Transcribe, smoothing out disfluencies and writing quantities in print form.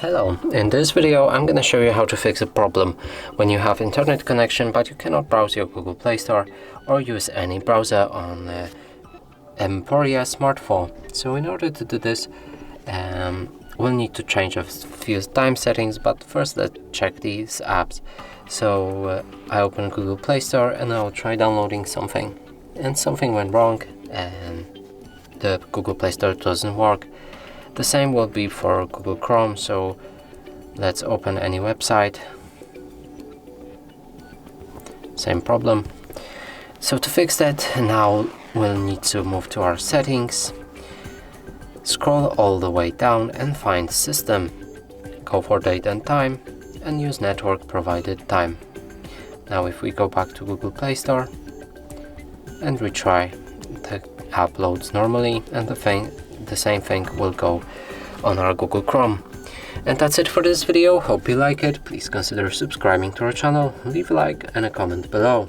Hello, in this video I'm gonna show you how to fix a problem when you have internet connection but you cannot browse your Google Play Store or use any browser on EMPORIA Smart phone. So in order to do this, we'll need to change a few time settings, but first let's check these apps. So I open Google Play Store and I'll try downloading something, and something went wrong and the Google Play Store doesn't work. The same will be for Google Chrome, so let's open any website. Same problem. So to fix that, now we'll need to move to our settings, scroll all the way down and find System. Go for Date and Time and use Network Provided Time. Now if we go back to Google Play Store and retry, the app loads normally, and the same thing will go on our Google Chrome. And that's it for this video. Hope you like it. Please consider subscribing to our channel, leave a like and a comment below.